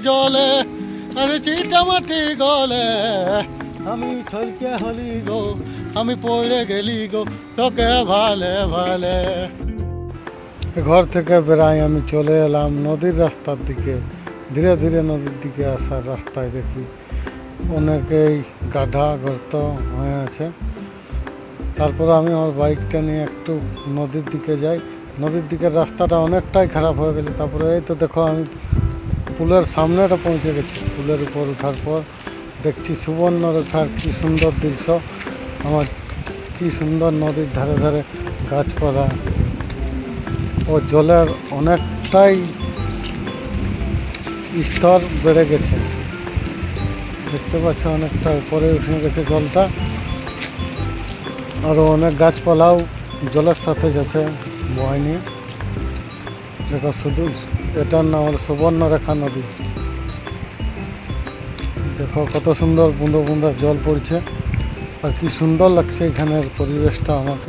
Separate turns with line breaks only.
জলে আরে চিটামাটি গলে আমি ছলকে হলি গো, আমি পড়ে গেলি গো তোকে ভালে ভালে। ঘর থেকে বেরাই আমি চলে এলাম নদীর রাস্তার দিকে। ধীরে ধীরে নদীর দিকে আসার রাস্তায় দেখি অনেকেই গাঢ়া গর্ত হয়ে আছে। তারপর আমি আমার বাইকটা নিয়ে একটু নদীর দিকে যাই। নদীর দিকের রাস্তাটা অনেকটাই খারাপ হয়ে গেছে। তারপরে এই তো দেখো আমি পুলের সামনেটা পৌঁছে গেছি। পুলের উপর ওঠার পর দেখছি সুবর্ণরেখার কি সুন্দর দৃশ্য। আমার কি সুন্দর নদীর ধারে ধারে গাছপালা ও জলের অনেকটাই স্তর বেড়ে গেছে। দেখতে পাচ্ছ অনেকটা উপরে উঠে গেছে জলটা। আরও অনেক গাছপালাও জলের সাথে যাচ্ছে বয় নিয়ে। দেখো শুধু এটার নাম হলো সুবর্ণরেখা নদী। দেখো কত সুন্দর বুঁদো বুঁদো জল পড়ছে আর কি সুন্দর লাগছে এখানের পরিবেশটা আমাকে।